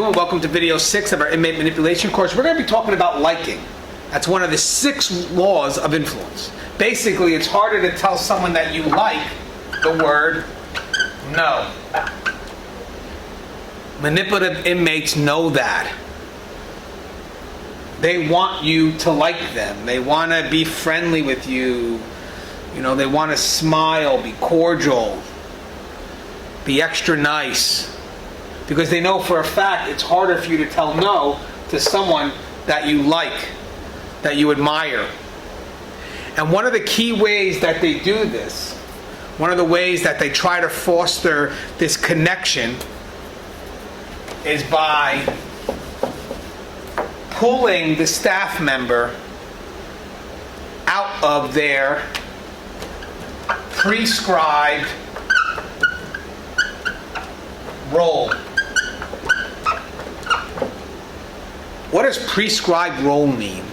doing? Welcome to video 6 of our inmate manipulation course. We're going to be talking about liking. That's one of the 6 laws of influence. Basically, it's harder to tell someone that you like the word no. Manipulative inmates know that. They want you to like them. They want to be friendly with you. You know, they want to smile, be cordial, be extra nice. Because they know for a fact it's harder for you to tell no to someone that you like, that you admire. And one of the key ways that they do this, one of the ways that they try to foster this connection, is by pulling the staff member out of their prescribed role. What does prescribed role mean?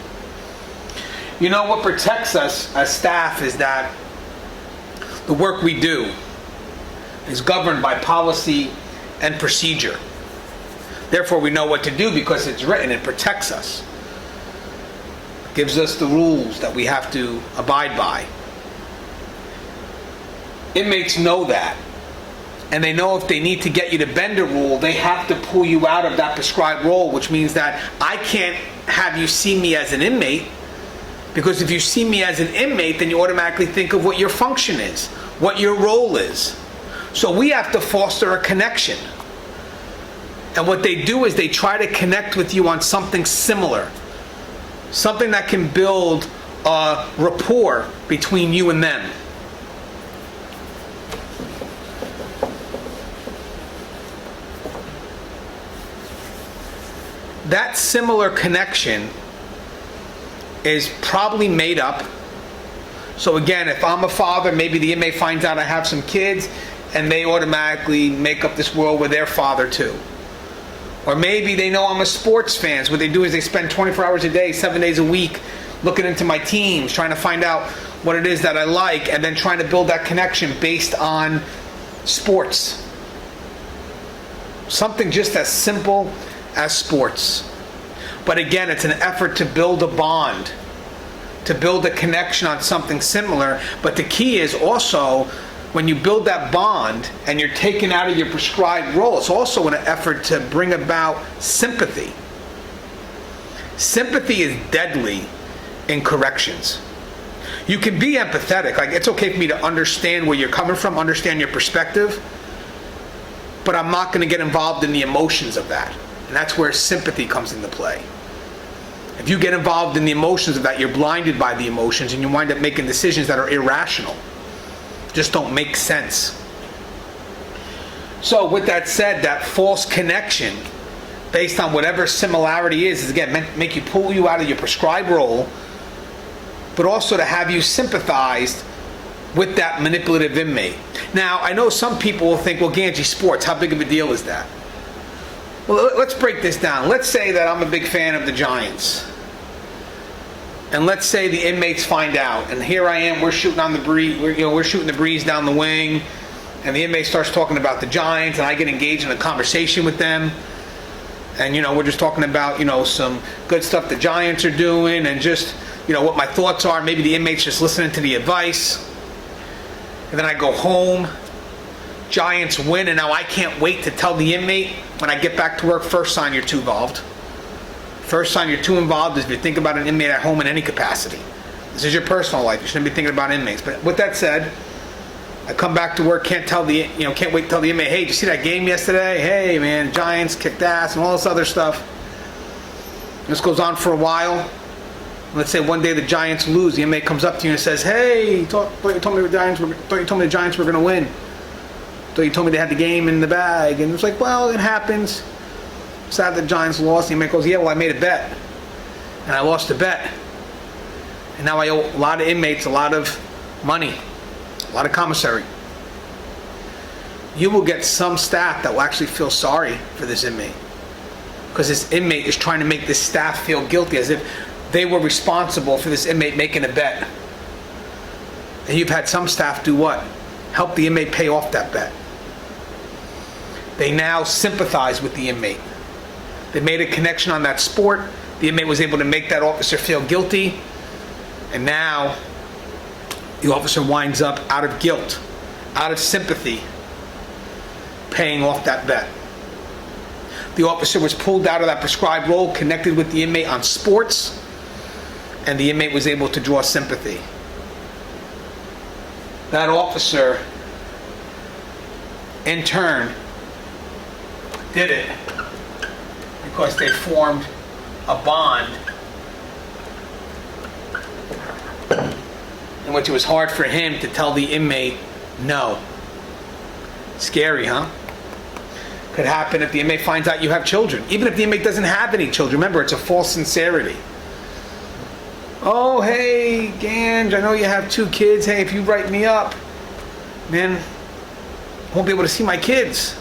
You know, what protects us as staff is that the work we do is governed by policy and procedure. Therefore, we know what to do because it's written. It protects us. It gives us the rules that we have to abide by. Inmates know that. And they know if they need to get you to bend a rule, they have to pull you out of that prescribed role, which means that I can't have you see me as an inmate, because if you see me as an inmate, then you automatically think of what your function is, what your role is. So we have to foster a connection. And what they do is they try to connect with you on something similar, something that can build a rapport between you and them. That similar connection is probably made up. So again, if I'm a father, maybe the inmate finds out I have some kids, and they automatically make up this world with their father too. Or maybe they know I'm a sports fan. So what they do is they spend 24 hours a day, 7 days a week, looking into my teams, trying to find out what it is that I like, and then trying to build that connection based on sports. Something just as simple as sports. But again, it's an effort to build a bond, to build a connection on something similar. But the key is also, when you build that bond and you're taken out of your prescribed role, it's also an effort to bring about sympathy. Sympathy is deadly in corrections. You can be empathetic. Like, it's okay for me to understand where you're coming from, understand your perspective, but I'm not going to get involved in the emotions of that. And that's where sympathy comes into play. If you get involved in the emotions of that, you're blinded by the emotions, and you wind up making decisions that are irrational. Just don't make sense. So with that said, that false connection based on whatever similarity is again meant to make you pull you out of your prescribed role, but also to have you sympathize with that manipulative inmate. Now, I know some people will think, well, Gangi, sports, how big of a deal is that? Well, let's break this down. Let's say that I'm a big fan of the Giants. And let's say the inmates find out, and here I am, we're shooting on the breeze, we're shooting the breeze down the wing, and the inmate starts talking about the Giants, and I get engaged in a conversation with them, and we're just talking about some good stuff the Giants are doing, and just what my thoughts are. Maybe the inmate's just listening to the advice, and then I go home. Giants win, and now I can't wait to tell the inmate when I get back to work, first sign you're too involved. First sign you're too involved is if you think about an inmate at home in any capacity. This is your personal life. You shouldn't be thinking about inmates. But with that said, I come back to work, can't wait to tell the inmate, hey, did you see that game yesterday? Hey, man, Giants kicked ass and all this other stuff. This goes on for a while. Let's say one day the Giants lose. The inmate comes up to you and says, hey, thought you told me the Giants were going to win. So you told me they had the game in the bag. And it's like, well, it happens. Sad the Giants lost. The inmate goes, yeah, well, I made a bet. And I lost the bet. And now I owe a lot of inmates a lot of money, a lot of commissary. You will get some staff that will actually feel sorry for this inmate, because this inmate is trying to make this staff feel guilty, as if they were responsible for this inmate making a bet. And you've had some staff do what? Help the inmate pay off that bet. They now sympathize with the inmate. They made a connection on that sport. The inmate was able to make that officer feel guilty. And now the officer winds up out of guilt, out of sympathy, paying off that bet. The officer was pulled out of that prescribed role, connected with the inmate on sports, and the inmate was able to draw sympathy. That officer, in turn, did it because they formed a bond in which it was hard for him to tell the inmate no. Scary, huh? Could happen if the inmate finds out you have children. Even if the inmate doesn't have any children. Remember, it's a false sincerity. Oh, hey, Gangi, I know you have 2 kids. Hey, if you write me up, man, I won't be able to see my kids.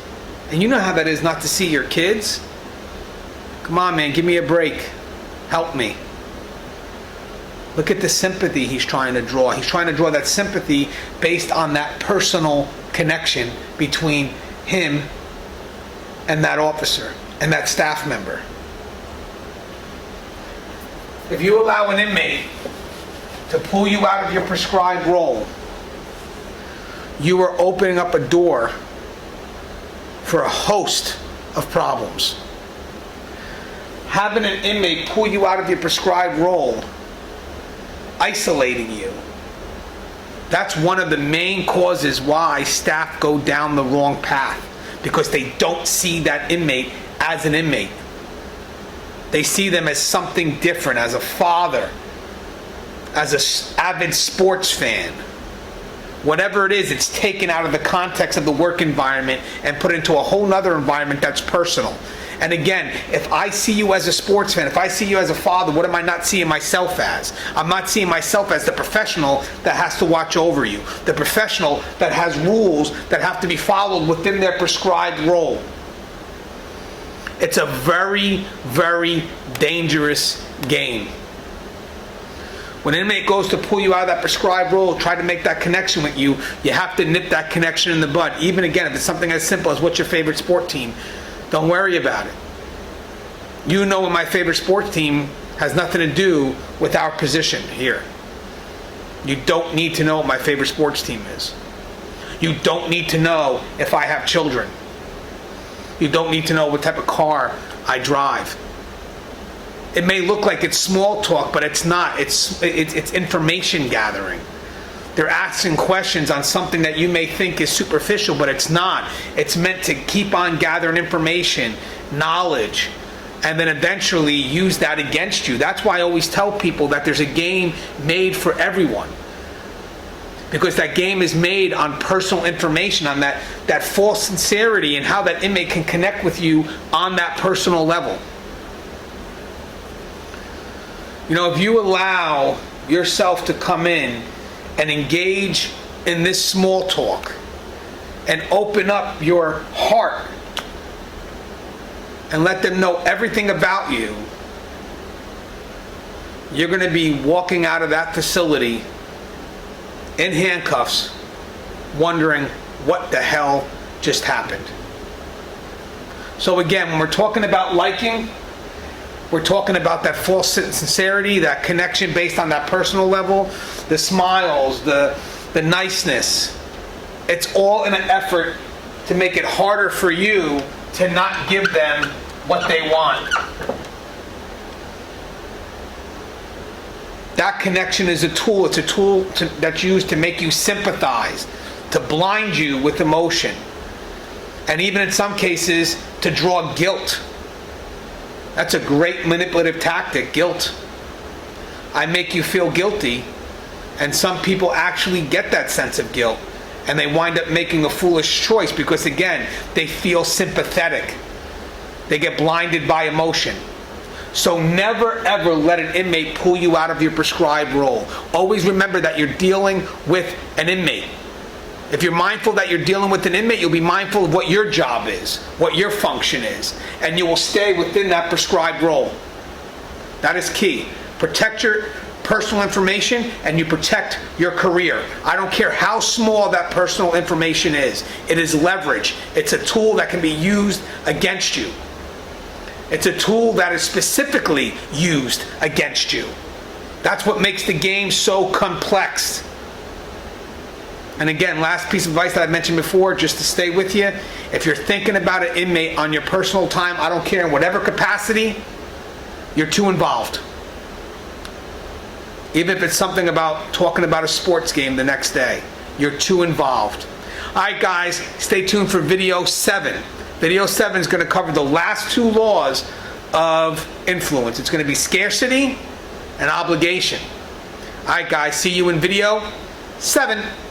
And you know how that is not to see your kids. Come on, man, give me a break. Help me. Look at the sympathy he's trying to draw. He's trying to draw that sympathy based on that personal connection between him and that officer and that staff member. If you allow an inmate to pull you out of your prescribed role, you are opening up a door for a host of problems. Having an inmate pull you out of your prescribed role, isolating you, that's one of the main causes why staff go down the wrong path, because they don't see that inmate as an inmate. They see them as something different, as a father, as an avid sports fan. Whatever it is, it's taken out of the context of the work environment and put into a whole nother environment that's personal. And again, if I see you as a sports fan, if I see you as a father, what am I not seeing myself as? I'm not seeing myself as the professional that has to watch over you, the professional that has rules that have to be followed within their prescribed role. It's a very, very dangerous game. When an inmate goes to pull you out of that prescribed role, try to make that connection with you, you have to nip that connection in the bud. Even again, if it's something as simple as what's your favorite sport team, don't worry about it. You know my favorite sports team has nothing to do with our position here. You don't need to know what my favorite sports team is. You don't need to know if I have children. You don't need to know what type of car I drive. It may look like it's small talk, but it's not. It's information gathering. They're asking questions on something that you may think is superficial, but it's not. It's meant to keep on gathering information, knowledge, and then eventually use that against you. That's why I always tell people that there's a game made for everyone. Because that game is made on personal information, on that false sincerity and how that inmate can connect with you on that personal level. You know, if you allow yourself to come in and engage in this small talk and open up your heart and let them know everything about you, you're going to be walking out of that facility in handcuffs, wondering what the hell just happened. So again, when we're talking about liking, we're talking about that false sincerity, that connection based on that personal level, the smiles, the niceness. It's all in an effort to make it harder for you to not give them what they want. That connection is a tool. It's a tool that's used to make you sympathize, to blind you with emotion, and even in some cases to draw guilt. That's a great manipulative tactic, guilt. I make you feel guilty, and some people actually get that sense of guilt, and they wind up making a foolish choice because, again, they feel sympathetic. They get blinded by emotion. So never ever let an inmate pull you out of your prescribed role. Always remember that you're dealing with an inmate. If you're mindful that you're dealing with an inmate, you'll be mindful of what your job is, what your function is, and you will stay within that prescribed role. That is key. Protect your personal information and you protect your career. I don't care how small that personal information is. It is leverage. It's a tool that can be used against you. It's a tool that is specifically used against you. That's what makes the game so complex. And again, last piece of advice that I mentioned before, just to stay with you, if you're thinking about an inmate on your personal time, I don't care in whatever capacity, you're too involved. Even if it's something about talking about a sports game the next day, you're too involved. All right, guys, stay tuned for video 7. Video 7 is going to cover the last 2 laws of influence. It's going to be scarcity and obligation. All right, guys, see you in video 7.